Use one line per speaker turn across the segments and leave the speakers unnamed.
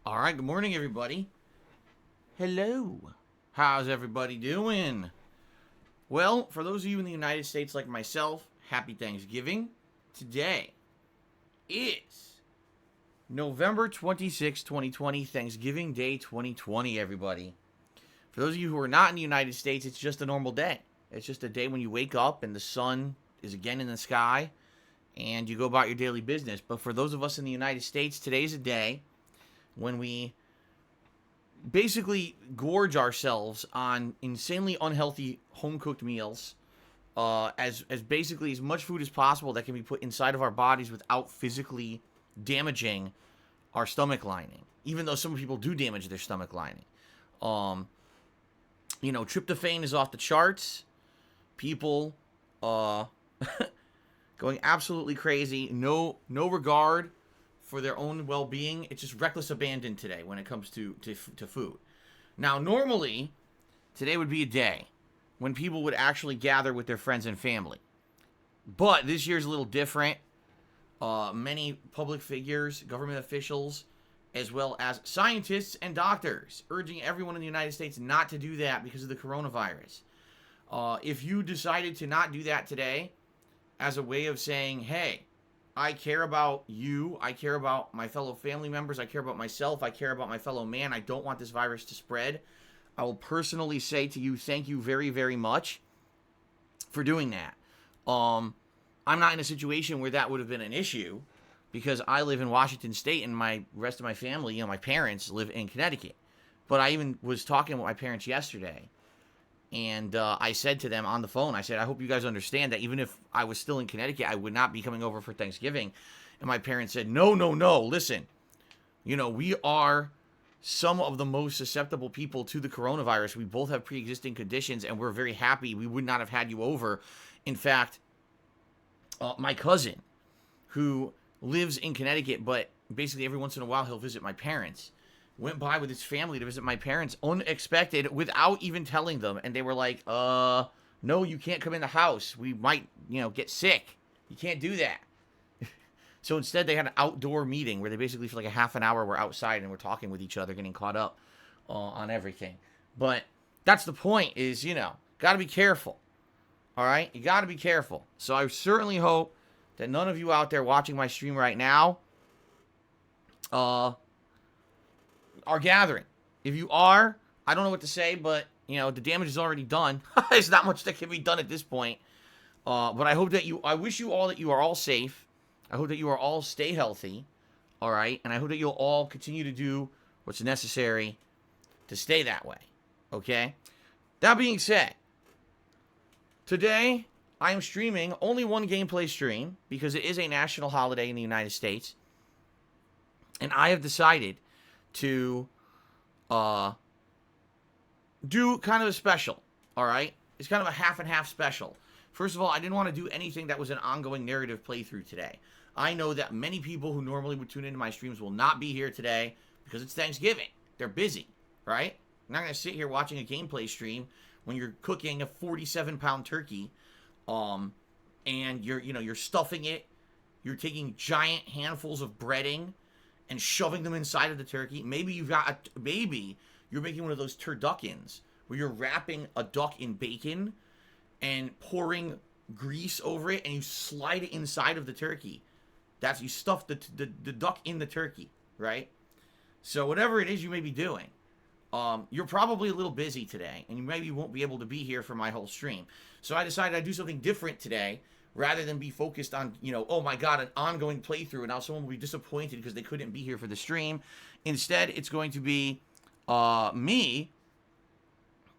All right, good morning, everybody. Hello. How's everybody doing? Well, for those of you in the United States like myself, happy Thanksgiving. Today is November 26, 2020, Thanksgiving Day 2020, everybody. For those of you who are not in the United States, it's just a normal day. It's just a day when you wake up and the sun is again in the sky and you go about your daily business. But for those of us in the United States, today's a day when we basically gorge ourselves on insanely unhealthy home cooked meals, as basically as much food as possible that can be put inside of our bodies without physically damaging our stomach lining. Even though some people do damage their stomach lining, tryptophan is off the charts. People, going absolutely crazy. No regard for their own well-being. It's just reckless abandon today when it comes to food. Now, normally, today would be a day when people would actually gather with their friends and family. But this year's a little different. Many public figures, government officials, as well as scientists and doctors, urging everyone in the United States not to do that because of the coronavirus. If you decided to not do that today as a way of saying, hey, I care about you. I care about my fellow family members. I care about myself. I care about my fellow man. I don't want this virus to spread. I will personally say to you, thank you very, very much for doing that. I'm not in a situation where that would have been an issue because I live in Washington State and my rest of my family, my parents live in Connecticut. But I even was talking with my parents yesterday. And I said to them on the phone, I said, I hope you guys understand that even if I was still in Connecticut, I would not be coming over for Thanksgiving. And my parents said, no, listen, we are some of the most susceptible people to the coronavirus. We both have pre-existing conditions, and we're very happy we would not have had you over. In fact, my cousin, who lives in Connecticut, but basically every once in a while he'll visit my parents, went by with his family to visit my parents unexpected without even telling them. And they were like, no, you can't come in the house. We might, get sick. You can't do that. So instead they had an outdoor meeting where they basically for like a half an hour were outside and we're talking with each other, getting caught up on everything. But that's the point is, got to be careful. All right. You got to be careful. So I certainly hope that none of you out there watching my stream right now, are gathering. If you are, I don't know what to say, but the damage is already done. There's not much that can be done at this point. But I hope that I wish you all that you are all safe. I hope that you are all stay healthy. All right, and I hope that you'll all continue to do what's necessary to stay that way. Okay. That being said, today I am streaming only one gameplay stream because it is a national holiday in the United States, and I have decided to do kind of a special, all right? It's kind of a half and half special. First of all, I didn't want to do anything that was an ongoing narrative playthrough today. I know that many people who normally would tune into my streams will not be here today because it's Thanksgiving. They're busy, right? I'm not going to sit here watching a gameplay stream when you're cooking a 47-pound turkey, and you're stuffing it. You're taking giant handfuls of breading and shoving them inside of the turkey. Maybe you're making one of those turduckins where you're wrapping a duck in bacon and pouring grease over it and you slide it inside of the turkey. You stuff the duck in the turkey, right? So whatever it is you may be doing, you're probably a little busy today and you maybe won't be able to be here for my whole stream. So I decided I'd do something different today rather than be focused on, oh my God, an ongoing playthrough, and now someone will be disappointed because they couldn't be here for the stream. Instead, it's going to be me.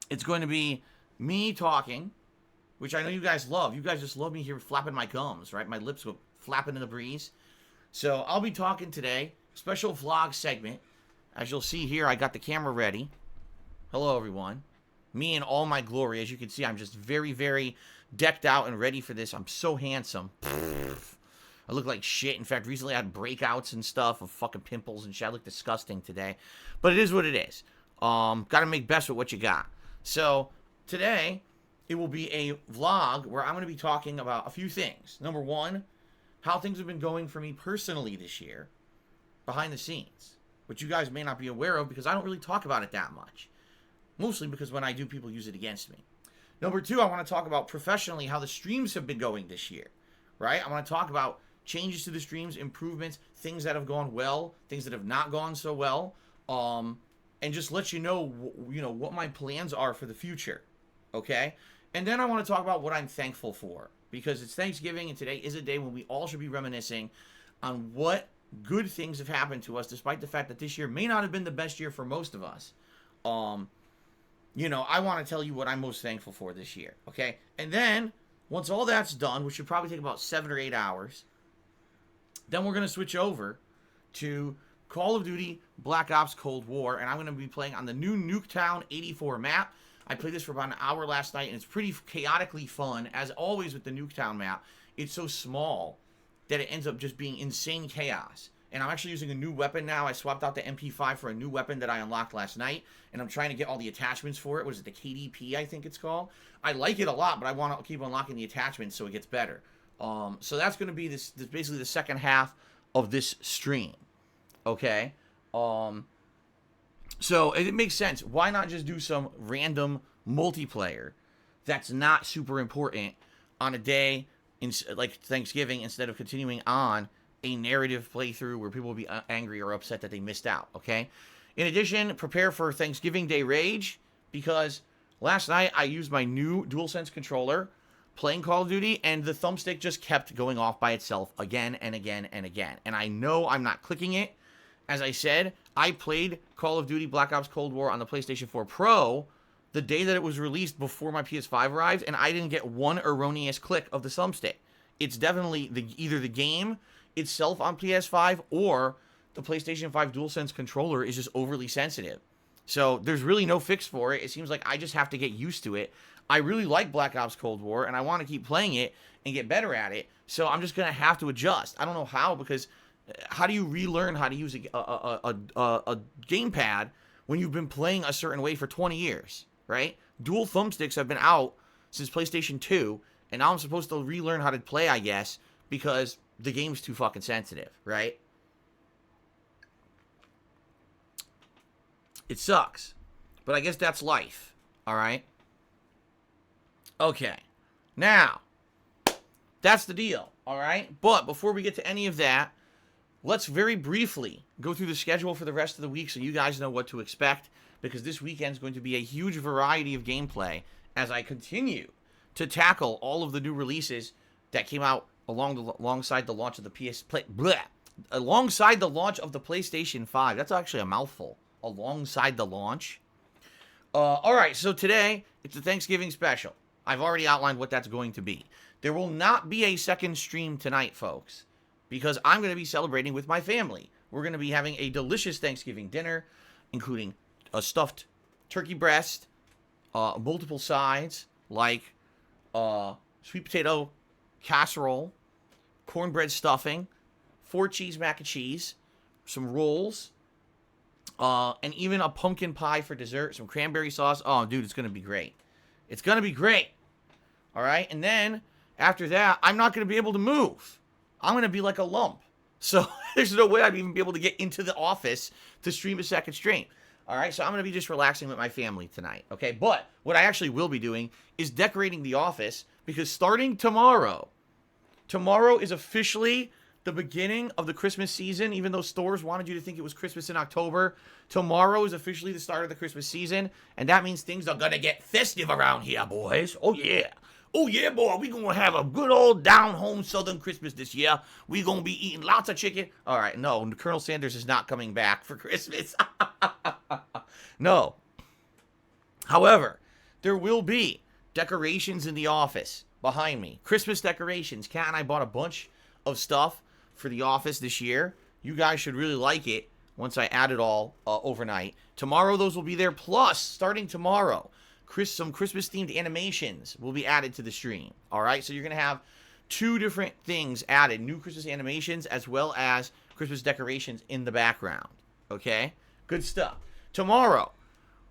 It's going to be me talking, which I know you guys love. You guys just love me here flapping my gums, right? My lips go flapping in the breeze. So I'll be talking today, special vlog segment. As you'll see here, I got the camera ready. Hello, everyone. Me in all my glory. As you can see, I'm just very, very decked out and ready for this. I'm so handsome. I look like shit. In fact, recently I had breakouts and stuff of fucking pimples and shit. I look disgusting today. But it is what it is. Got to make best with what you got. So, today, it will be a vlog where I'm going to be talking about a few things. Number one, how things have been going for me personally this year, behind the scenes. which you guys may not be aware of because I don't really talk about it that much. Mostly because when I do, people use it against me. Number 2, I want to talk about professionally how the streams have been going this year, right? I want to talk about changes to the streams, improvements, things that have gone well, things that have not gone so well, and just let you know what my plans are for the future, okay? And then I want to talk about what I'm thankful for, because it's Thanksgiving, and today is a day when we all should be reminiscing on what good things have happened to us, despite the fact that this year may not have been the best year for most of us. I want to tell you what I'm most thankful for this year, okay? And then, once all that's done, which should probably take about 7 or 8 hours, then we're going to switch over to Call of Duty Black Ops Cold War, and I'm going to be playing on the new Nuketown 84 map. I played this for about an hour last night, and it's pretty chaotically fun. As always with the Nuketown map, it's so small that it ends up just being insane chaos. And I'm actually using a new weapon now. I swapped out the MP5 for a new weapon that I unlocked last night, and I'm trying to get all the attachments for it. Was it the KDP, I think it's called? I like it a lot, but I want to keep unlocking the attachments so it gets better. So that's going to be this basically the second half of this stream. Okay? So it makes sense. Why not just do some random multiplayer that's not super important on a day like Thanksgiving instead of continuing on a narrative playthrough where people will be angry or upset that they missed out, okay? In addition, prepare for Thanksgiving Day Rage, because last night I used my new DualSense controller playing Call of Duty, and the thumbstick just kept going off by itself again and again and again. And I know I'm not clicking it. As I said, I played Call of Duty Black Ops Cold War on the PlayStation 4 Pro the day that it was released before my PS5 arrived, and I didn't get one erroneous click of the thumbstick. It's definitely either the game itself on PS5 or the PlayStation 5 DualSense controller is just overly sensitive. So there's really no fix for it. It seems like I just have to get used to it. I really like Black Ops Cold War, and I want to keep playing it and get better at it. So I'm just going to have to adjust. I don't know how, because how do you relearn how to use a gamepad when you've been playing a certain way for 20 years, right? Dual thumbsticks have been out since PlayStation 2, and now I'm supposed to relearn how to play, I guess, because the game's too fucking sensitive, right? It sucks. But I guess that's life, all right? Okay. Now, that's the deal, all right? But before we get to any of that, let's very briefly go through the schedule for the rest of the week so you guys know what to expect, because this weekend is going to be a huge variety of gameplay as I continue to tackle all of the new releases that came out alongside the launch of the alongside the launch of the PlayStation 5. That's actually a mouthful. Alongside the launch. All right, so today it's a Thanksgiving special. I've already outlined what that's going to be. There will not be a second stream tonight, folks, because I'm going to be celebrating with my family. We're going to be having a delicious Thanksgiving dinner, including a stuffed turkey breast, multiple sides like sweet potato casserole, cornbread stuffing, 4 cheese mac and cheese, some rolls, and even a pumpkin pie for dessert, some cranberry sauce. Oh, dude, it's going to be great. It's going to be great. All right? And then, after that, I'm not going to be able to move. I'm going to be like a lump. So, there's no way I'd even be able to get into the office to stream a second stream. All right? So, I'm going to be just relaxing with my family tonight. Okay? But, what I actually will be doing is decorating the office, because starting tomorrow is officially the beginning of the Christmas season. Even though stores wanted you to think it was Christmas in October, tomorrow is officially the start of the Christmas season, and that means things are gonna get festive around here, boys. Oh yeah, boy, we gonna have a good old down-home Southern Christmas this year. We gonna be eating lots of chicken. All right, no, Colonel Sanders is not coming back for Christmas. No. However, there will be decorations in the office behind me. Christmas decorations. Kat and I bought a bunch of stuff for the office this year. You guys should really like it once I add it all overnight. Tomorrow, those will be there. Plus, starting tomorrow, some Christmas-themed animations will be added to the stream. All right? So you're going to have 2 different things added. New Christmas animations as well as Christmas decorations in the background. Okay? Good stuff. Tomorrow,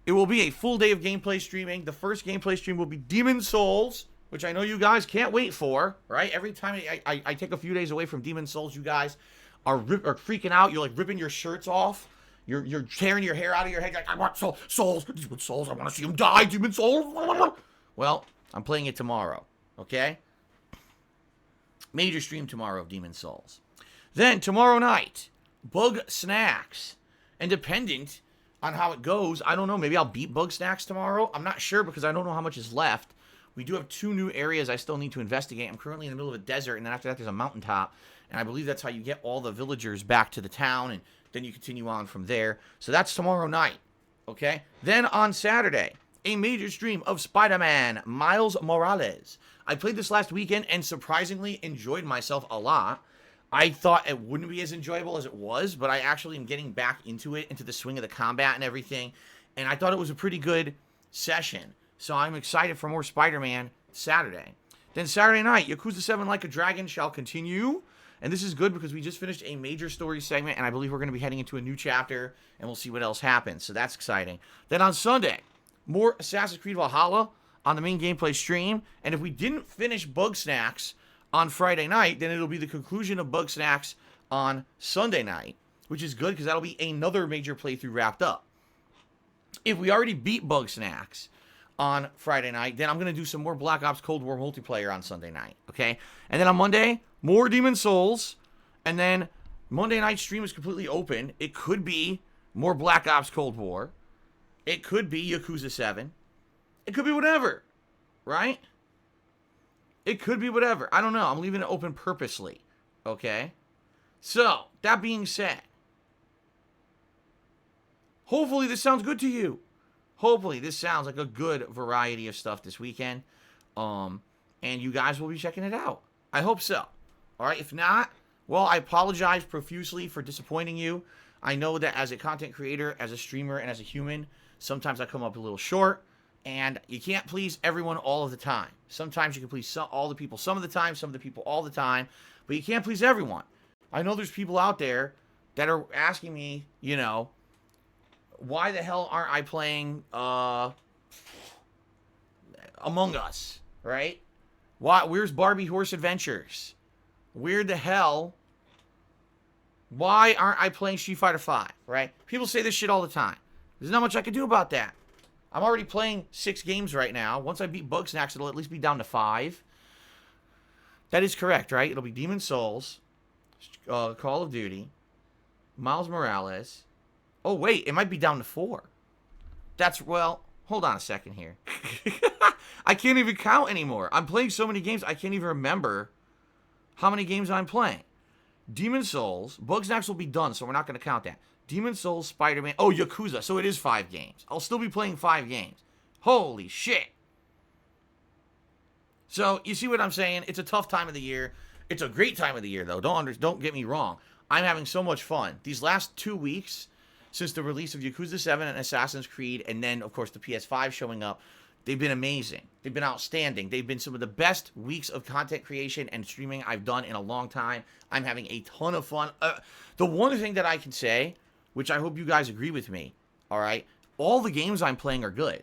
it will be a full day of gameplay streaming. The first gameplay stream will be Demon's Souls, which I know you guys can't wait for, right? Every time I take a few days away from Demon's Souls, you guys are freaking out. You're like ripping your shirts off. You're tearing your hair out of your head. You're like, I want souls, demon souls. I want to see them die, demon souls. Well, I'm playing it tomorrow. Okay. Major stream tomorrow of Demon Souls. Then tomorrow night, Bug Snacks. And dependent on how it goes, I don't know. Maybe I'll beat Bug Snacks tomorrow. I'm not sure because I don't know how much is left. We do have 2 new areas I still need to investigate. I'm currently in the middle of a desert, and then after that there's a mountaintop. And I believe that's how you get all the villagers back to the town, and then you continue on from there. So that's tomorrow night. Okay? Then on Saturday, a major stream of Spider-Man Miles Morales. I played this last weekend and surprisingly enjoyed myself a lot. I thought it wouldn't be as enjoyable as it was, but I actually am getting back into it, into the swing of the combat and everything. And I thought it was a pretty good session. So I'm excited for more Spider-Man Saturday. Then Saturday night, Yakuza 7 Like a Dragon shall continue. And this is good because we just finished a major story segment, and I believe we're going to be heading into a new chapter, and we'll see what else happens. So that's exciting. Then on Sunday, more Assassin's Creed Valhalla on the main gameplay stream. And if we didn't finish Bug Snacks on Friday night, then it'll be the conclusion of Bug Snacks on Sunday night, which is good because that'll be another major playthrough wrapped up. If we already beat Bug Snacks on Friday night, then I'm going to do some more Black Ops Cold War multiplayer on Sunday night, okay? And then on Monday, more Demon Souls, and then Monday night stream is completely open. It could be more Black Ops Cold War. It could be Yakuza 7. It could be whatever, right? It could be whatever. I don't know. I'm leaving it open purposely, okay? So, that being said, hopefully this sounds good to you. Hopefully this sounds like a good variety of stuff this weekend. And you guys will be checking it out. I hope so. All right, if not, well, I apologize profusely for disappointing you. I know that as a content creator, as a streamer, and as a human, sometimes I come up a little short. And you can't please everyone all of the time. Sometimes you can please all the people some of the time, some of the people all the time. But you can't please everyone. I know there's people out there that are asking me, you know, why the hell aren't I playing Among Us, right? Where's Barbie Horse Adventures? Where the hell? Why aren't I playing Street Fighter V, right? People say this shit all the time. There's not much I can do about that. I'm already playing 6 games right now. Once I beat Bug Snacks, it'll at least be down to 5. That is correct, right? It'll be Demon Souls, Call of Duty, Miles Morales. Oh, wait, it might be down to 4. Well, hold on a second here. I can't even count anymore. I'm playing so many games, I can't even remember how many games I'm playing. Demon Souls, Bug Snacks will be done, so we're not going to count that. Demon Souls, Spider-Man. Oh, Yakuza. So it is 5 games. I'll still be playing 5 games. Holy shit. So, you see what I'm saying? It's a tough time of the year. It's a great time of the year, though. Don't get me wrong. I'm having so much fun. These last 2 weeks, since the release of Yakuza 7 and Assassin's Creed, and then, of course, the PS5 showing up, they've been amazing. They've been outstanding. They've been some of the best weeks of content creation and streaming I've done in a long time. I'm having a ton of fun. The one thing that I can say, which I hope you guys agree with me, all right? All the games I'm playing are good.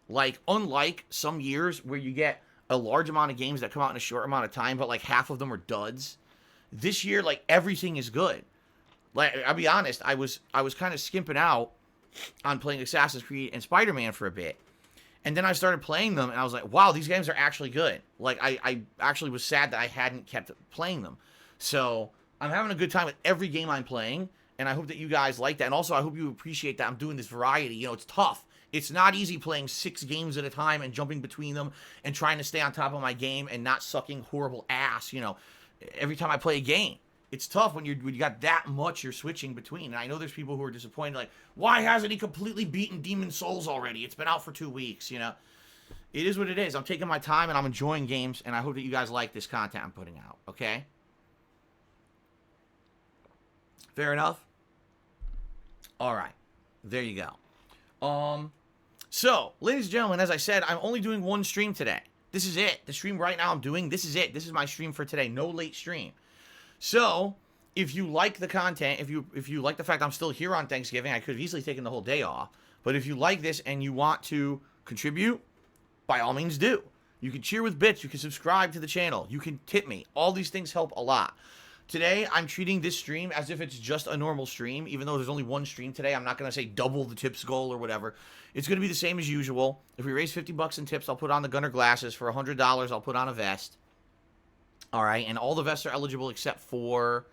Like, unlike some years where you get a large amount of games that come out in a short amount of time, but like half of them are duds. This year, like, everything is good. Like, I'll be honest, I was kind of skimping out on playing Assassin's Creed and Spider-Man for a bit. And then I started playing them, and I was like, wow, these games are actually good. Like, I actually was sad that I hadn't kept playing them. So, I'm having a good time with every game I'm playing. And I hope that you guys like that. And also, I hope you appreciate that I'm doing this variety. You know, it's tough. It's not easy playing 6 games at a time and jumping between them and trying to stay on top of my game and not sucking horrible ass, you know, every time I play a game. It's tough when you got that much you're switching between. And I know there's people who are disappointed, like, why hasn't he completely beaten Demon Souls already? It's been out for 2 weeks, you know. It is what it is. I'm taking my time and I'm enjoying games. And I hope that you guys like this content I'm putting out, okay? Fair enough? All right, there you go. So, ladies and gentlemen, as I said, I'm only doing 1 stream today. This is it. The stream right now I'm doing, this is it. This is my stream for today. No late stream. So, if you like the content, if you like the fact I'm still here on Thanksgiving, I could have easily taken the whole day off. But if you like this and you want to contribute, by all means do. You can cheer with bits. You can subscribe to the channel. You can tip me. All these things help a lot. Today, I'm treating this stream as if it's just a normal stream. Even though there's only one stream today, I'm not going to say double the tips goal or whatever. It's going to be the same as usual. If we raise 50 bucks in tips, I'll put on the gunner glasses. For $100, I'll put on a vest. All right, and all the vests are eligible except for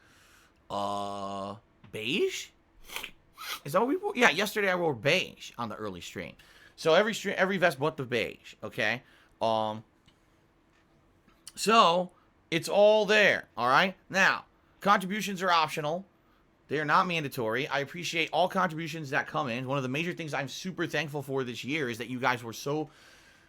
beige? Is that what we wore? Yeah, yesterday I wore beige on the early stream. So every vest but the beige, okay? So it's all there, all right? Now, contributions are optional. They are not mandatory. I appreciate all contributions that come in. One of the major things I'm super thankful for this year is that you guys were so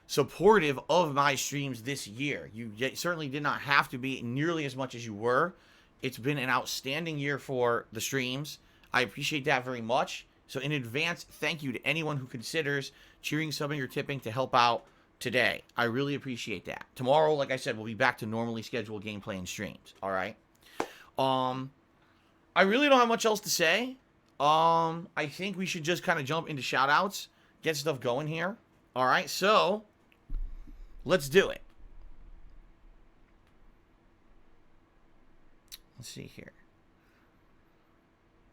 supportive of my streams this year. You certainly did not have to be nearly as much as you were. It's been an outstanding year for the streams. I appreciate that very much. So in advance, thank you to anyone who considers cheering, subbing, or tipping to help out today. I really appreciate that. Tomorrow, like I said, we'll be back to normally scheduled gameplay and streams. All right. I really don't have much else to say. I think we should just kind of jump into shout-outs, get stuff going here. All right, so let's do it. Let's see here.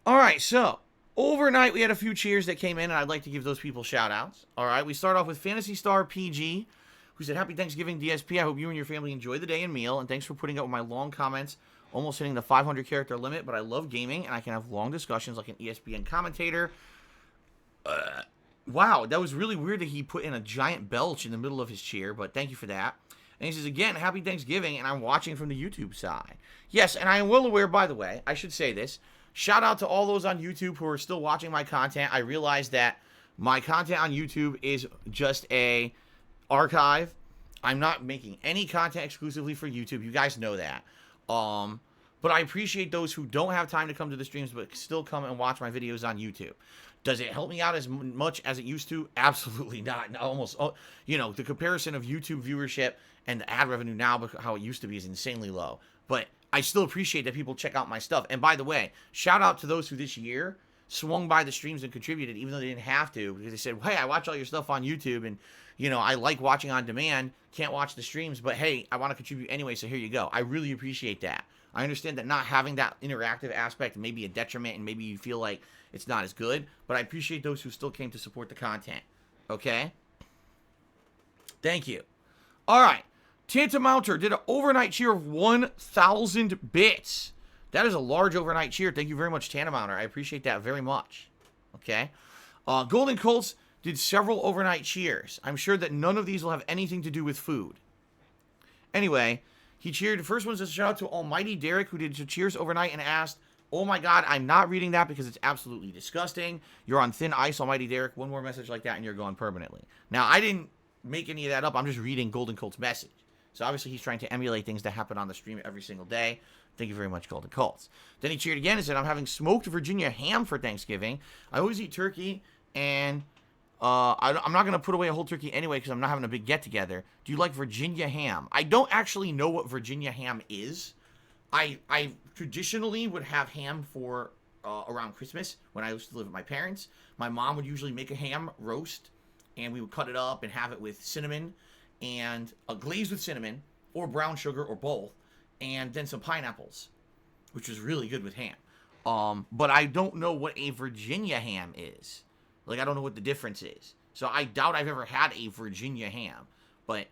All right, so overnight we had a few cheers that came in, and I'd like to give those people shout-outs. All right, we start off with Fantasy Star PG, who said, Happy Thanksgiving, DSP. I hope you and your family enjoy the day and meal, and thanks for putting up with my long comments, almost hitting the 500-character limit, but I love gaming, and I can have long discussions like an ESPN commentator. Wow, that was really weird that he put in a giant belch in the middle of his cheer, but thank you for that. And he says, again, Happy Thanksgiving, and I'm watching from the YouTube side. Yes, and I am well aware, by the way, I should say this. Shout out to all those on YouTube who are still watching my content. I realize that my content on YouTube is just a archive. I'm not making any content exclusively for YouTube. You guys know that. But I appreciate those who don't have time to come to the streams but still come and watch my videos on YouTube. Does it help me out as much as it used to? Absolutely not. Almost, you know, the comparison of YouTube viewership and the ad revenue now, how it used to be, is insanely low. But I still appreciate that people check out my stuff. And by the way, shout out to those who this year swung by the streams and contributed, even though they didn't have to, because they said, hey, I watch all your stuff on YouTube, and, you know, I like watching on demand, can't watch the streams, but hey, I want to contribute anyway, so here you go. I really appreciate that. I understand that not having that interactive aspect may be a detriment, and maybe you feel like it's not as good, but I appreciate those who still came to support the content. Okay? Thank you. All right. Tantamounter did an overnight cheer of 1,000 bits. That is a large overnight cheer. Thank you very much, Tantamounter. I appreciate that very much. Okay? Golden Colts did several overnight cheers. I'm sure that none of these will have anything to do with food. Anyway, he cheered. The first one's a shout out to Almighty Derek, who did cheers overnight and asked, oh my God, I'm not reading that because it's absolutely disgusting. You're on thin ice, Almighty Derek. One more message like that and you're gone permanently. Now, I didn't make any of that up. I'm just reading Golden Colt's message. So obviously he's trying to emulate things that happen on the stream every single day. Thank you very much, Golden Colts. Then he cheered again and said, I'm having smoked Virginia ham for Thanksgiving. I always eat turkey, and I'm not going to put away a whole turkey anyway because I'm not having a big get-together. Do you like Virginia ham? I don't actually know what Virginia ham is. I traditionally would have ham for around Christmas when I used to live with my parents. My mom would usually make a ham roast, and we would cut it up and have it with cinnamon and a glaze with cinnamon or brown sugar or both, and then some pineapples, which is really good with ham. But I don't know what a Virginia ham is. Like, I don't know what the difference is. So I doubt I've ever had a Virginia ham. But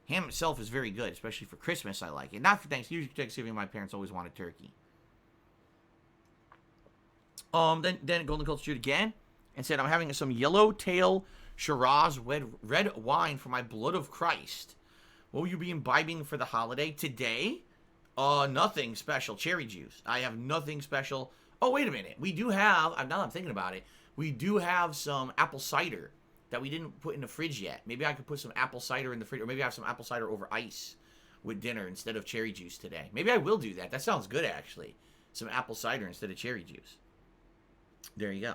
ham itself is very good, especially for Christmas. I like it. Not for Thanksgiving. Thanksgiving, my parents always wanted turkey. Then Golden Colt shoot again and said, I'm having some Yellowtail Shiraz red wine for my blood of Christ. What will you be imbibing for the holiday today? Nothing special. Cherry juice. I have nothing special. Oh, wait a minute. We do have, now that I'm thinking about it, we do have some apple cider that we didn't put in the fridge yet. Maybe I could put some apple cider in the fridge, or maybe I have some apple cider over ice with dinner instead of cherry juice today. Maybe I will do that. That sounds good, actually. Some apple cider instead of cherry juice. There you go.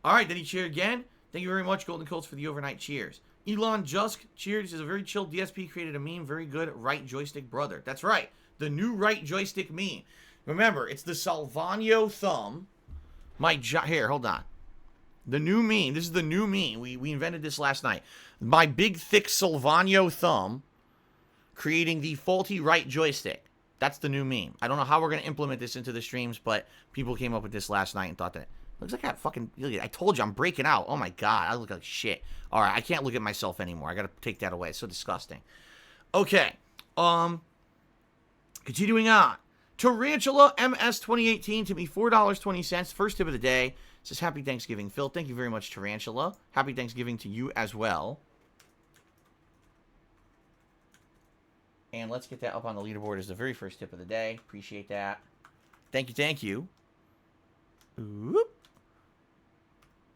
All right, then he cheered again. Thank you very much, Golden Colts, for the overnight cheers. Elon Jusk cheered. He says, a very chill DSP created a meme. Very good right joystick brother. That's right. The new right joystick meme. Remember, it's the Salvano thumb. Here, hold on. The new meme. This is the new meme. We invented this last night. My big, thick Salvano thumb creating the faulty right joystick. That's the new meme. I don't know how we're going to implement this into the streams, but people came up with this last night and thought that, looks like that fucking, I told you I'm breaking out. Oh my God, I look like shit. All right, I can't look at myself anymore. I got to take that away. It's so disgusting. Okay. Continuing on. Tarantula MS 2018 to me $4.20. First tip of the day. It says Happy Thanksgiving, Phil. Thank you very much, Tarantula. Happy Thanksgiving to you as well. And let's get that up on the leaderboard as the very first tip of the day. Appreciate that. Thank you, thank you. Oop.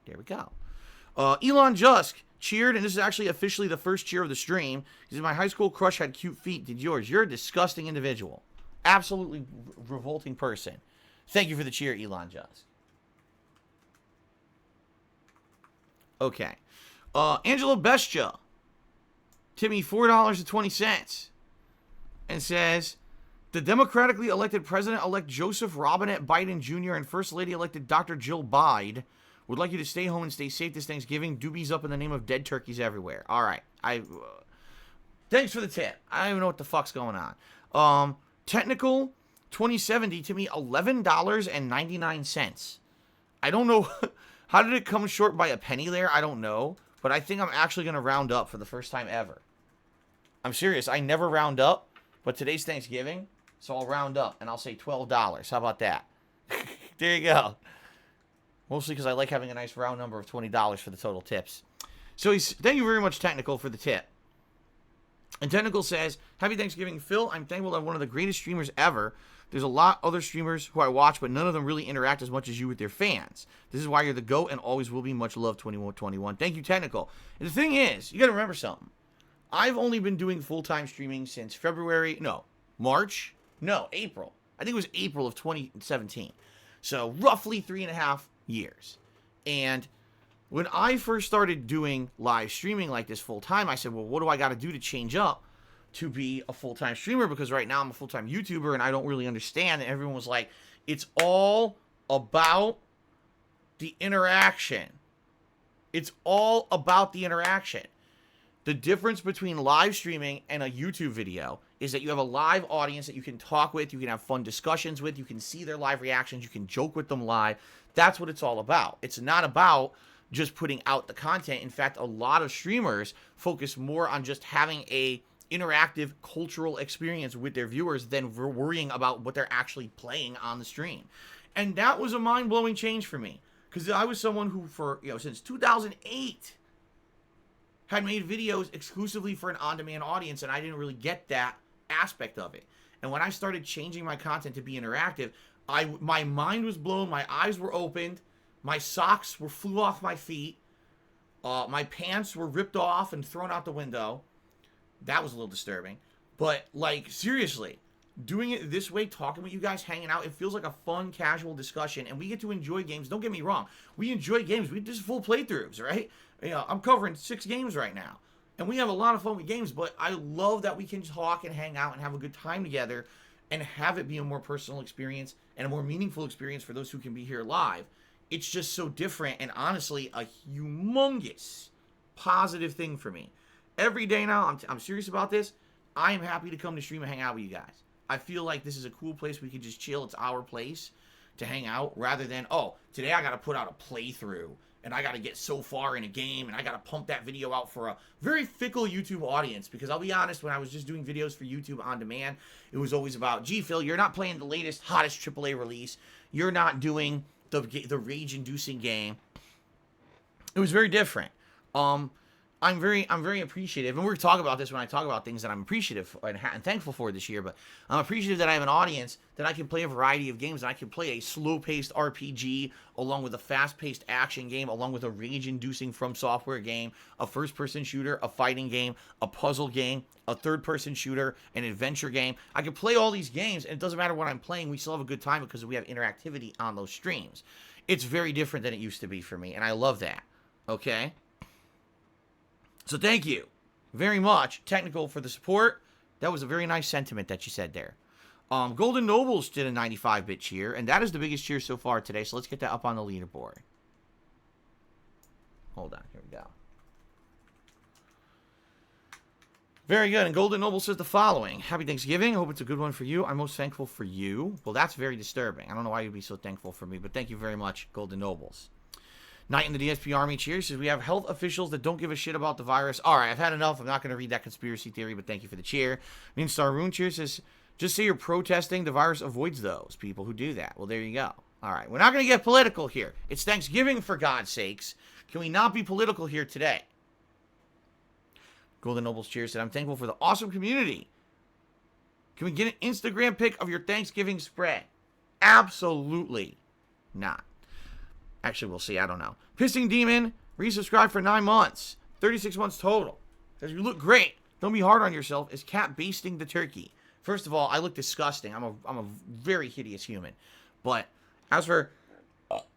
There we go. Elon Jusk cheered, and this is actually officially the first cheer of the stream. He said, my high school crush had cute feet. Did yours? You're a disgusting individual. Absolutely revolting person. Thank you for the cheer, Elon Jusk. Okay. Angela Bestia. Timmy, $4.20. And says, the democratically elected president-elect Joseph Robinette Biden Jr. and First Lady-elected Dr. Jill Biden would like you to stay home and stay safe this Thanksgiving. Doobies up in the name of dead turkeys everywhere. All right. Thanks for the tip. I don't even know what the fuck's going on. Technical 2070 to me, $11.99. I don't know. How did it come short by a penny there? I don't know. But I think I'm actually going to round up for the first time ever. I'm serious. I never round up. But today's Thanksgiving, so I'll round up, and I'll say $12. How about that? There you go. Mostly because I like having a nice round number of $20 for the total tips. So thank you very much, Technical, for the tip. And Technical says, Happy Thanksgiving, Phil. I'm thankful that one of the greatest streamers ever. There's a lot other streamers who I watch, but none of them really interact as much as you with their fans. This is why you're the GOAT and always will be. Much love, 2121. Thank you, Technical. And the thing is, you got to remember something. I've only been doing full-time streaming since March? No, April. I think it was April of 2017. So roughly 3.5 years. And when I first started doing live streaming like this full-time, I said, well, what do I got to do to change up to be a full-time streamer? Because right now I'm a full-time YouTuber and I don't really understand. And everyone was like, it's all about the interaction. It's all about the interaction. The difference between live streaming and a YouTube video is that you have a live audience that you can talk with, you can have fun discussions with, you can see their live reactions, you can joke with them live. That's what it's all about. It's not about just putting out the content. In fact, a lot of streamers focus more on just having a interactive cultural experience with their viewers than worrying about what they're actually playing on the stream. And that was a mind-blowing change for me, because I was someone who since 2008 had made videos exclusively for an on-demand audience, and I didn't really get that aspect of it. And when I started changing my content to be interactive, my mind was blown, my eyes were opened, my socks flew off my feet, my pants were ripped off and thrown out the window. That was a little disturbing. But, like, seriously, doing it this way, talking with you guys, hanging out, it feels like a fun, casual discussion, and we get to enjoy games. Don't get me wrong. We enjoy games. We just full playthroughs, right? You know, I'm covering 6 games right now, and we have a lot of fun with games, but I love that we can talk and hang out and have a good time together and have it be a more personal experience and a more meaningful experience for those who can be here live. It's just so different and honestly a humongous positive thing for me. Every day now, I'm serious about this. I am happy to come to stream and hang out with you guys. I feel like this is a cool place we can just chill. It's our place to hang out rather than, oh, today I got to put out a playthrough and I got to get so far in a game and I got to pump that video out for a very fickle YouTube audience. Because I'll be honest, when I was just doing videos for YouTube on demand, it was always about, gee, Phil, you're not playing the latest, hottest AAA release. You're not doing the rage-inducing game. It was very different. I'm very appreciative, and we're talking about this when I talk about things that I'm appreciative and thankful for this year, but I'm appreciative that I have an audience that I can play a variety of games, and I can play a slow-paced RPG along with a fast-paced action game, along with a rage-inducing From Software game, a first-person shooter, a fighting game, a puzzle game, a third-person shooter, an adventure game. I can play all these games, and it doesn't matter what I'm playing, we still have a good time because we have interactivity on those streams. It's very different than it used to be for me, and I love that, okay? So thank you very much, Technical, for the support. That was a very nice sentiment that you said there. Golden Nobles did a 95-bit cheer, and that is the biggest cheer so far today. So let's get that up on the leaderboard. Hold on, here we go. Very good. And Golden Noble says the following. Happy Thanksgiving. I hope it's a good one for you. I'm most thankful for you. Well, that's very disturbing. I don't know why you'd be so thankful for me, but thank you very much, Golden Nobles. Knight in the DSP Army cheers. Says we have health officials that don't give a shit about the virus. All right, I've had enough. I'm not going to read that conspiracy theory, but thank you for the cheer. Star Rune cheers says, just say you're protesting. The virus avoids those people who do that. Well, there you go. All right, we're not going to get political here. It's Thanksgiving, for God's sakes. Can we not be political here today? Golden Nobles cheers said, I'm thankful for the awesome community. Can we get an Instagram pic of your Thanksgiving spread? Absolutely not. Actually, we'll see. I don't know. Pissing Demon, resubscribed for 9 months. 36 months total. Says, you look great. Don't be hard on yourself. Is Cat basting the turkey? First of all, I look disgusting. I'm a very hideous human. But as for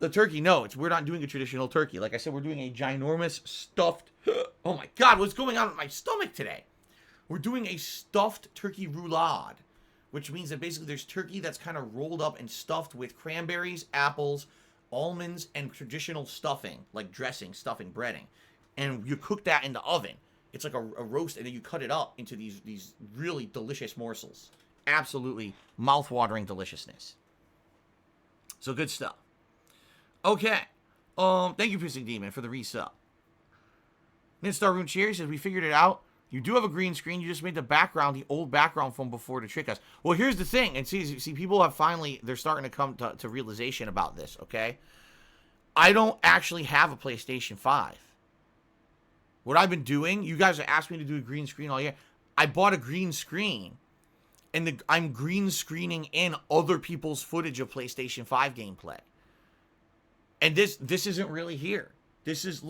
the turkey, no, we're not doing a traditional turkey. Like I said, we're doing a ginormous stuffed... Oh my God, what's going on with my stomach today? We're doing a stuffed turkey roulade, which means that basically there's turkey that's kind of rolled up and stuffed with cranberries, apples, almonds, and traditional stuffing, like dressing, stuffing, breading. And you cook that in the oven. It's like a roast, and then you cut it up into these really delicious morsels. Absolutely mouth-watering deliciousness. So good stuff. Okay. Thank you, Pissing Demon, for the resub. Star Rune Cheers says, we figured it out. You do have a green screen. You just made the background, the old background from before to trick us. Well, here's the thing. And see, people have finally, they're starting to come to realization about this, okay? I don't actually have a PlayStation 5. What I've been doing, you guys have asked me to do a green screen all year. I bought a green screen, and I'm green screening in other people's footage of PlayStation 5 gameplay. And this isn't really here. This is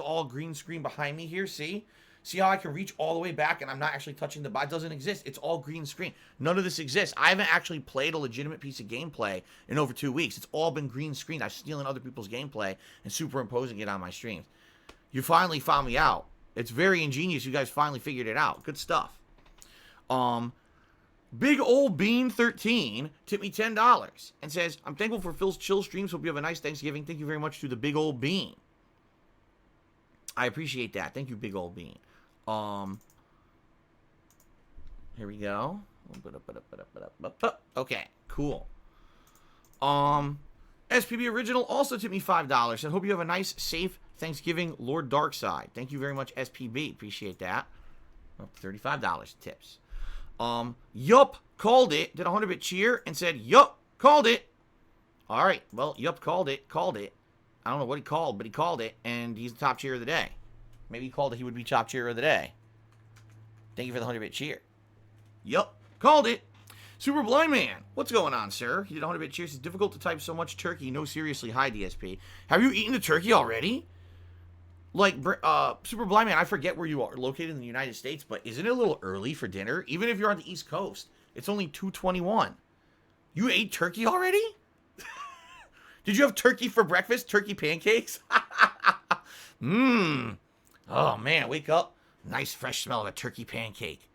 all green screen behind me here, see? See how I can reach all the way back and I'm not actually touching the bot? It doesn't exist. It's all green screen. None of this exists. I haven't actually played a legitimate piece of gameplay in over 2 weeks. It's all been green screen. I'm stealing other people's gameplay and superimposing it on my streams. You finally found me out. It's very ingenious. You guys finally figured it out. Good stuff. Big Old Bean 13 tipped me $10 and says, I'm thankful for Phil's chill streams. Hope you have a nice Thanksgiving. Thank you very much to the Big Old Bean. I appreciate that. Thank you, Big Old Bean. Here we go. Okay, cool. SPB Original also tipped me $5 and hope you have a nice, safe Thanksgiving, Lord Darkside. Thank you very much, SPB. Appreciate that. $35 tips. Yup, called it. Did a 100-bit cheer and said, yup, called it. All right, well, yup, called it. I don't know what he called, but he called it, and he's the top cheer of the day. Maybe he called it he would be top cheer of the day. Thank you for the 100-bit cheer. Yup, called it. Super Blind Man, what's going on, sir? He did 100-bit cheers. It's difficult to type so much turkey. No, seriously, hi, DSP. Have you eaten the turkey already? Like, Super Blind Man, I forget where you are located in the United States, but isn't it a little early for dinner? Even if you're on the East Coast, it's only 2:21. You ate turkey already? Did you have turkey for breakfast? Turkey pancakes? Oh, man, wake up. Nice fresh smell of a turkey pancake.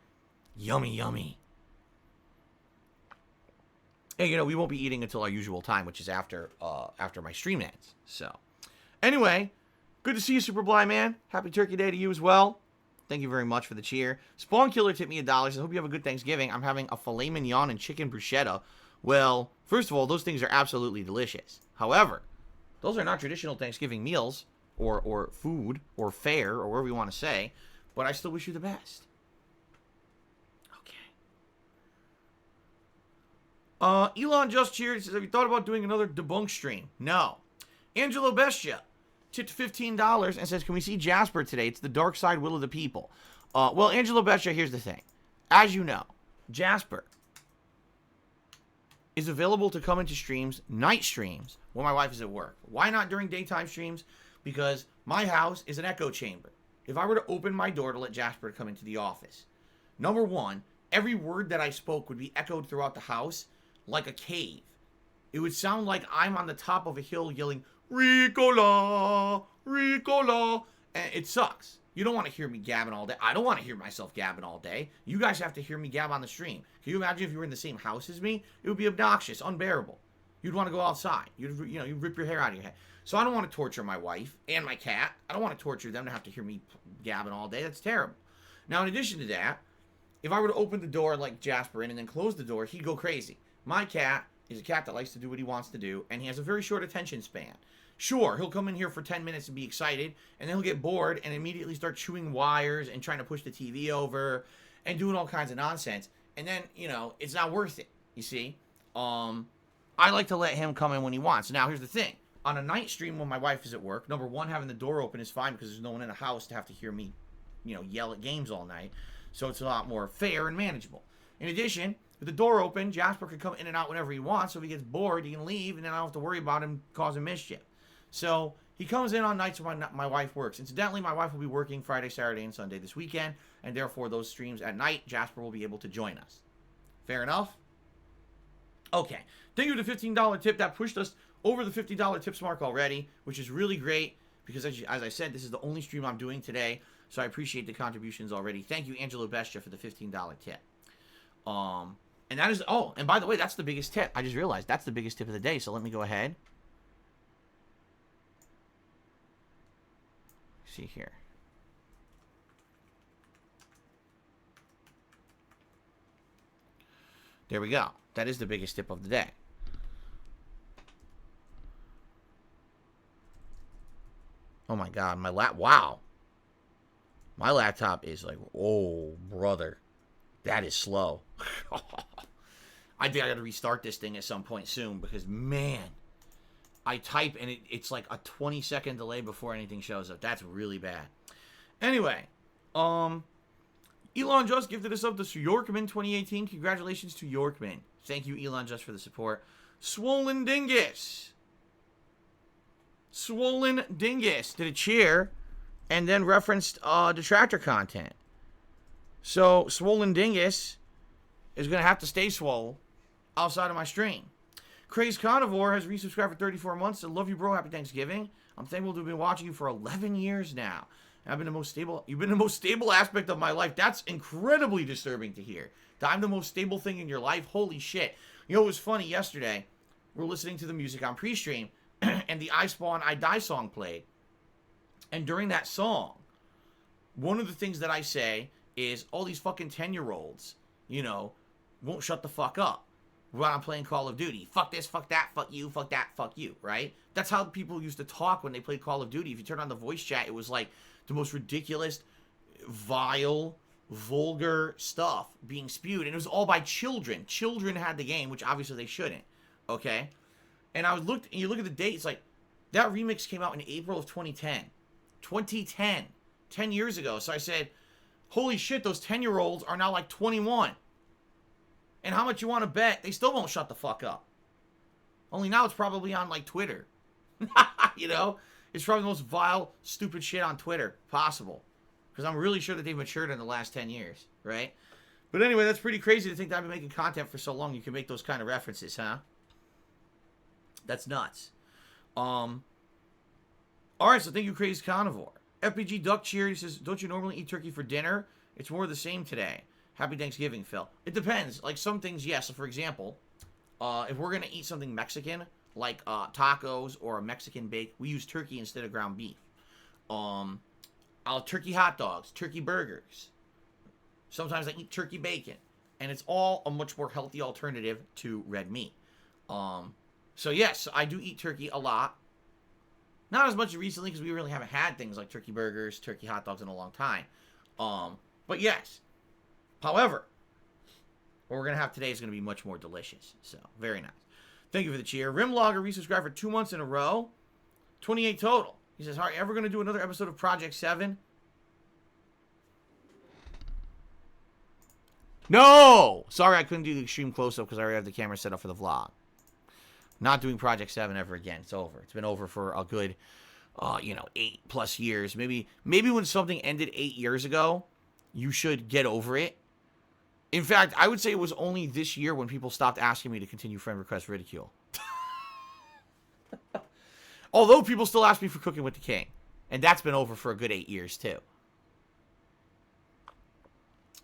Yummy, yummy. Hey, you know, we won't be eating until our usual time, which is after my stream ends. So, anyway, good to see you, Super Blind Man. Happy Turkey Day to you as well. Thank you very much for the cheer. Spawn Killer tipped me $1. I hope you have a good Thanksgiving. I'm having a filet mignon and chicken bruschetta. Well, first of all, those things are absolutely delicious. However, those are not traditional Thanksgiving meals or food or fare or whatever you want to say, but I still wish you the best. Okay. Elon just cheered. He says, have you thought about doing another debunk stream? No. Angelo Bestia tipped $15 and says, can we see Jasper today? It's the dark side will of the people. Well, Angelo Bestia, here's the thing. As you know, Jasper is available to come into streams, night streams, when my wife is at work. Why not during daytime streams? Because my house is an echo chamber. If I were to open my door to let Jasper come into the office, number one, every word that I spoke would be echoed throughout the house like a cave. It would sound like I'm on the top of a hill yelling, Ricola, Ricola. And it sucks. You don't want to hear me gabbing all day. I don't want to hear myself gabbing all day. You guys have to hear me gab on the stream. Can you imagine if you were in the same house as me? It would be obnoxious, unbearable. You'd want to go outside. You'd rip your hair out of your head. So I don't want to torture my wife and my cat. I don't want to torture them to have to hear me gabbing all day. That's terrible. Now, in addition to that, if I were to open the door like Jasper in and then close the door, he'd go crazy. My cat is a cat that likes to do what he wants to do, and he has a very short attention span. Sure, he'll come in here for 10 minutes and be excited, and then he'll get bored and immediately start chewing wires and trying to push the TV over and doing all kinds of nonsense. And then, you know, it's not worth it, you see? I like to let him come in when he wants. Now, here's the thing. On a night stream when my wife is at work, number one, having the door open is fine because there's no one in the house to have to hear me, you know, yell at games all night. So it's a lot more fair and manageable. In addition, with the door open, Jasper can come in and out whenever he wants. So if he gets bored, he can leave, and then I don't have to worry about him causing mischief. So he comes in on nights when my wife works. Incidentally, my wife will be working Friday, Saturday, and Sunday this weekend, and therefore those streams at night, Jasper will be able to join us. Fair enough? Okay. Thank you for the $15 tip. That pushed us over the $50 tips mark already, which is really great because, as I said, this is the only stream I'm doing today, so I appreciate the contributions already. Thank you, Angelo Bestia, for the $15 tip. And that is, oh, and by the way, that's the biggest tip. I just realized that's the biggest tip of the day, so let me go ahead. See here. There we go. That is the biggest tip of the day. Oh my God, wow. My laptop is like, oh, brother. That is slow. I think I got to restart this thing at some point soon because, man, I type and it's like a 20-second delay before anything shows up. That's really bad. Anyway, Elon Just gifted us up to Yorkman 2018. Congratulations to Yorkman. Thank you, Elon Just, for the support. Swollen Dingus did a cheer and then referenced detractor content. So Swollen Dingus is going to have to stay swole outside of my stream. Crazed Carnivore has resubscribed for 34 months. I love you, bro. Happy Thanksgiving. I'm thankful to have been watching you for 11 years now. I've been the most stable. You've been the most stable aspect of my life. That's incredibly disturbing to hear. That I'm the most stable thing in your life. Holy shit. You know, it was funny yesterday. We're listening to the music on pre-stream, and the I Spawn, I Die song played. And during that song, one of the things that I say is all these fucking 10-year-olds, you know, won't shut the fuck up when I'm playing Call of Duty. Fuck this, fuck that, fuck you, fuck that, fuck you, right? That's how people used to talk when they played Call of Duty. If you turn on the voice chat, it was like the most ridiculous, vile, vulgar stuff being spewed. And it was all by children. Children had the game, which obviously they shouldn't, okay? And you look at the date, it's like, that remix came out in April of 2010. 2010. 10 years ago. So I said, holy shit, those 10-year-olds are now like 21. And how much you want to bet they still won't shut the fuck up? Only now it's probably on like Twitter. You know? It's probably the most vile, stupid shit on Twitter possible. Because I'm really sure that they've matured in the last 10 years, right? But anyway, that's pretty crazy to think that I've been making content for so long you can make those kind of references, huh? That's nuts. Alright, so thank you, Crazed Carnivore. FPG Duck Cheer, he says, don't you normally eat turkey for dinner? It's more of the same today. Happy Thanksgiving, Phil. It depends. Like, some things, yes. So, for example, if we're going to eat something Mexican, like tacos or a Mexican bake, we use turkey instead of ground beef. Turkey hot dogs, turkey burgers. Sometimes I eat turkey bacon. And it's all a much more healthy alternative to red meat. So, yes, I do eat turkey a lot. Not as much recently because we really haven't had things like turkey burgers, turkey hot dogs in a long time. But yes. However, what we're going to have today is going to be much more delicious. So, very nice. Thank you for the cheer. Rimlogger resubscribed for 2 months in a row. 28 total. He says, are you ever going to do another episode of Project 7? No! Sorry I couldn't do the extreme close-up because I already have the camera set up for the vlog. Not doing Project 7 ever again. It's over. It's been over for a good, 8+ years. Maybe when something ended 8 years ago, you should get over it. In fact, I would say it was only this year when people stopped asking me to continue friend request ridicule. Although people still ask me for Cooking with the King. And that's been over for a good 8 years, too.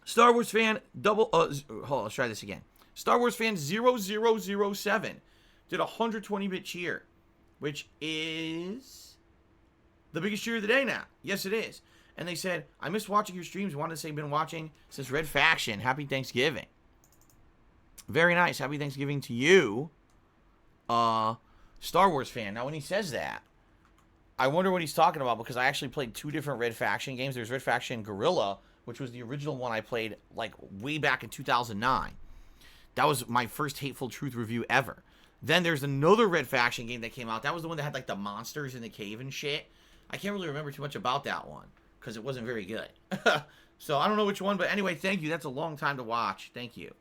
Star Wars fan hold on, let's try this again. Star Wars fan 0007 did a 120-bit cheer, which is the biggest cheer of the day now. Yes, it is. And they said, I missed watching your streams. Wanted to say been watching since Red Faction. Happy Thanksgiving. Very nice. Happy Thanksgiving to you. Star Wars fan. Now, when he says that, I wonder what he's talking about, because I actually played 2 different Red Faction games. There's Red Faction Guerrilla, which was the original one I played, like, way back in 2009. That was my first Hateful Truth review ever. Then there's another Red Faction game that came out. That was the one that had, like, the monsters in the cave and shit. I can't really remember too much about that one, because it wasn't very good. So, I don't know which one, but anyway, thank you. That's a long time to watch. Thank you.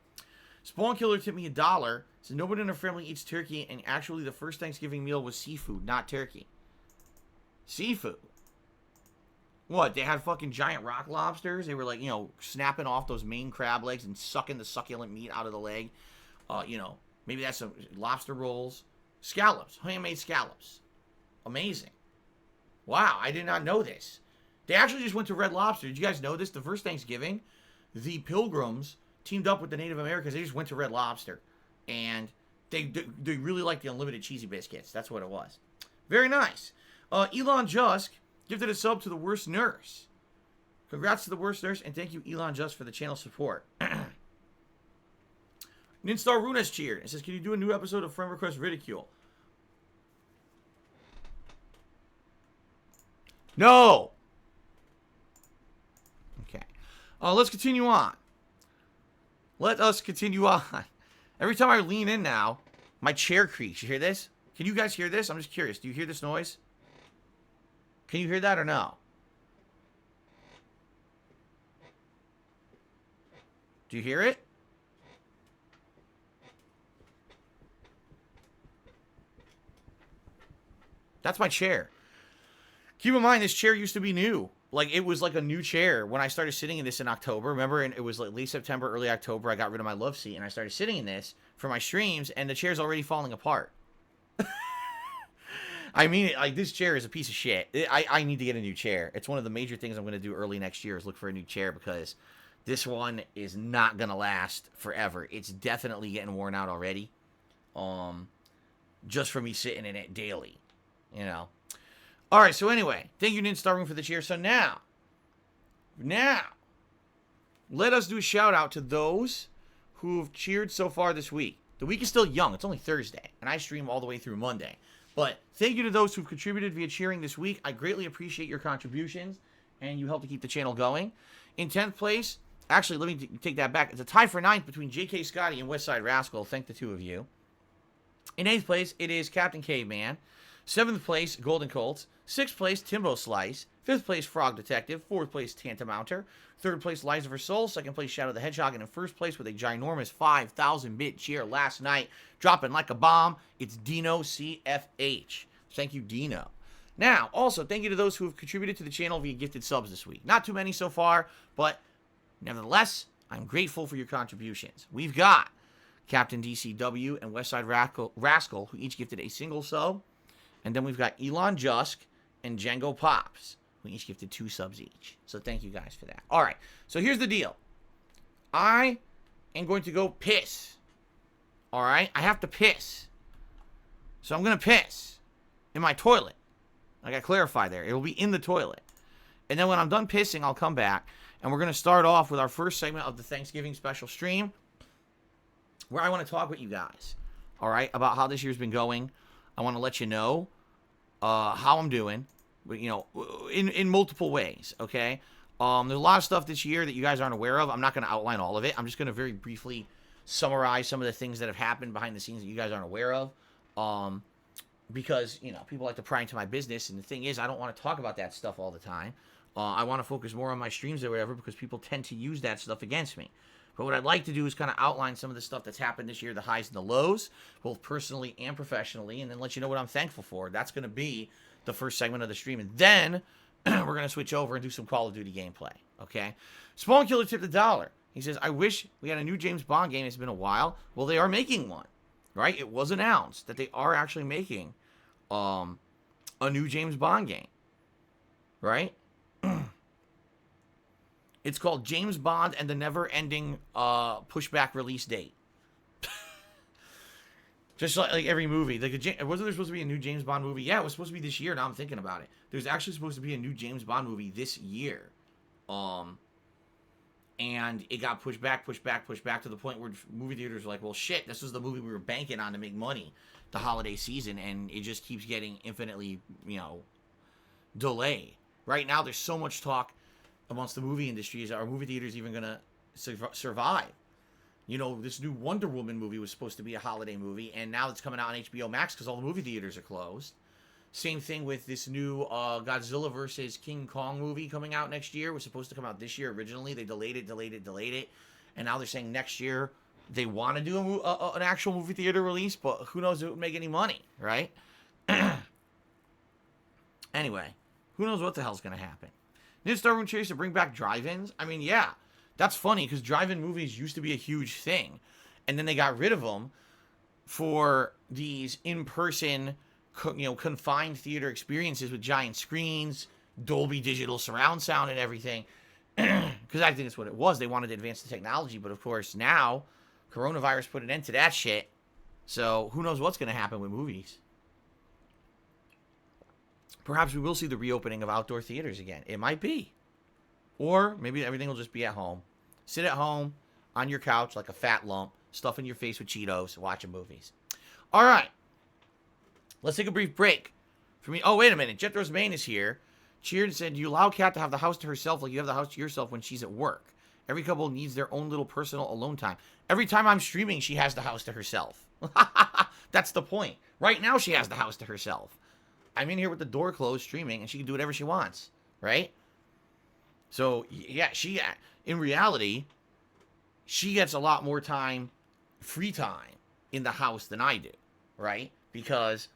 Spawn Killer tipped me $1. Said, nobody in our family eats turkey, and actually the first Thanksgiving meal was seafood, not turkey. Seafood? What, they had fucking giant rock lobsters? They were like, you know, snapping off those main crab legs and sucking the succulent meat out of the leg. You know, maybe that's some lobster rolls. Scallops, handmade scallops. Amazing. Wow, I did not know this. They actually just went to Red Lobster. Did you guys know this? The first Thanksgiving, the Pilgrims teamed up with the Native Americans. They just went to Red Lobster. And they really liked the unlimited cheesy biscuits. That's what it was. Very nice. Elon Jusk gifted a sub to the worst nurse. Congrats to the worst nurse, and thank you, Elon Jusk, for the channel support. Ninstar Runes cheered. It says, can you do a new episode of Friend Request Ridicule? No! Okay. Let's continue on. Let us continue on. Every time I lean in now, my chair creaks. You hear this? Can you guys hear this? I'm just curious. Do you hear this noise? Can you hear that or no? Do you hear it? That's my chair. Keep in mind, this chair used to be new. Like, it was like a new chair when I started sitting in this in October. Remember, it was like late September, early October. I got rid of my love seat, and I started sitting in this for my streams, and the chair's already falling apart. I mean, like, this chair is a piece of shit. I need to get a new chair. It's one of the major things I'm going to do early next year is look for a new chair, because this one is not going to last forever. It's definitely getting worn out already. Just for me sitting in it daily, you know. All right, so anyway, thank you, Ninstar Room, for the chair. So now, let us do a shout out to those who've cheered so far this week. The week is still young. It's only Thursday, and I stream all the way through Monday. But thank you to those who've contributed via cheering this week. I greatly appreciate your contributions, and you help to keep the channel going. In 10th place, actually, let me take that back. It's a tie for 9th between JK Scotty and Westside Rascal. Thank the two of you. In 8th place, it is Captain Caveman. 7th place, Golden Colts. 6th place, Timbo Slice. 5th place, Frog Detective. 4th place, Tantamounter. 3rd place, Lies of Her Soul. 2nd place, Shadow the Hedgehog. And in 1st place, with a ginormous 5,000-bit cheer last night, dropping like a bomb, it's Dino CFH. Thank you, Dino. Now, also, thank you to those who have contributed to the channel via gifted subs this week. Not too many so far, but nevertheless, I'm grateful for your contributions. We've got Captain DCW and Westside Rascal, who each gifted a single sub. And then we've got Elon Jusk and Django Pops, who each gifted 2 subs each. So thank you guys for that. All right, so here's the deal. I am going to go piss. All right? I have to piss. So I'm going to piss in my toilet. I got to clarify there. It will be in the toilet. And then when I'm done pissing, I'll come back. And we're going to start off with our first segment of the Thanksgiving special stream, where I want to talk with you guys, all right, about how this year's been going. I want to let you know how I'm doing, you know, in multiple ways, okay? There's a lot of stuff this year that you guys aren't aware of. I'm not going to outline all of it. I'm just going to very briefly summarize some of the things that have happened behind the scenes that you guys aren't aware of, because, you know, people like to pry into my business, and the thing is, I don't want to talk about that stuff all the time. I want to focus more on my streams or whatever, because people tend to use that stuff against me. But what I'd like to do is kind of outline some of the stuff that's happened this year, the highs and the lows, both personally and professionally, and then let you know what I'm thankful for. That's going to be the first segment of the stream. And then we're going to switch over and do some Call of Duty gameplay, okay? Spawn Killer tipped $1. He says, I wish we had a new James Bond game. It's been a while. Well, they are making one, right? It was announced that they are actually making a new James Bond game, right? It's called James Bond and the Never-Ending Pushback Release Date. Just like every movie. Wasn't there supposed to be a new James Bond movie? Yeah, it was supposed to be this year. Now I'm thinking about it. There's actually supposed to be a new James Bond movie this year. And it got pushed back to the point where movie theaters were like, well, shit, this was the movie we were banking on to make money the holiday season, and it just keeps getting infinitely, delayed. Right now, there's so much talk amongst the movie industry. Is are movie theaters even going to survive? This new Wonder Woman movie was supposed to be a holiday movie, and now it's coming out on HBO Max because all the movie theaters are closed. Same thing with this new Godzilla vs. King Kong movie coming out next year. It was supposed to come out this year originally. They delayed it. And now they're saying next year they want to do an actual movie theater release, but who knows if it would make any money, right? Anyway, who knows what the hell's going to happen. New Star Wars Chase to bring back drive-ins? I mean, yeah, that's funny because drive-in movies used to be a huge thing. And then they got rid of them for these in-person confined theater experiences with giant screens, Dolby Digital surround sound and everything. Because I think that's what it was. They wanted to advance the technology. But, of course, now coronavirus put an end to that shit. So who knows what's going to happen with movies. Perhaps we will see the reopening of outdoor theaters again. It might be. Or maybe everything will just be at home. Sit at home on your couch like a fat lump, stuffing your face with Cheetos, watching movies. All right. Let's take a brief break. For me, oh, wait a minute. Jethro's Main is here. Cheered and said, you allow Kat to have the house to herself like you have the house to yourself when she's at work. Every couple needs their own little personal alone time. Every time I'm streaming, she has the house to herself. That's the point. Right now, she has the house to herself. I'm in here with the door closed streaming, and she can do whatever she wants, right? So, yeah, in reality, she gets a lot more time, free time, in the house than I do, right? Because...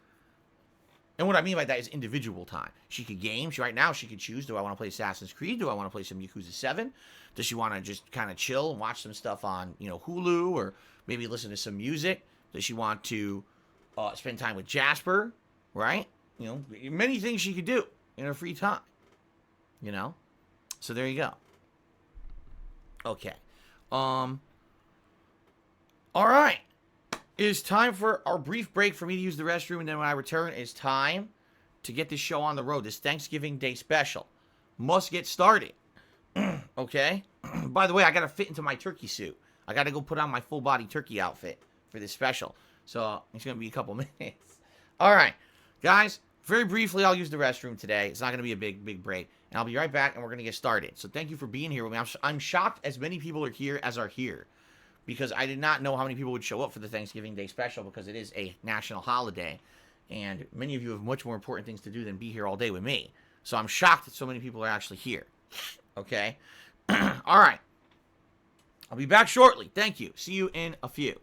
And what I mean by that is individual time. She could game. Right now, she could choose, do I want to play Assassin's Creed? Do I want to play some Yakuza 7? Does she want to just kind of chill and watch some stuff on, Hulu, or maybe listen to some music? Does she want to spend time with Jasper, right? Many things she could do in her free time, So there you go. Okay. All right. It is time for our brief break for me to use the restroom, and then when I return, it's time to get this show on the road. This Thanksgiving Day special must get started. Okay? By the way, I got to fit into my turkey suit. I got to go put on my full-body turkey outfit for this special. So it's going to be a couple minutes. All right. Guys, very briefly, I'll use the restroom today. It's not going to be a big break. And I'll be right back, and we're going to get started. So thank you for being here with me. I'm shocked as many people are here as are here, because I did not know how many people would show up for the Thanksgiving Day special, because it is a national holiday, and many of you have much more important things to do than be here all day with me. So I'm shocked that so many people are actually here. Okay? All right. I'll be back shortly. Thank you. See you in a few.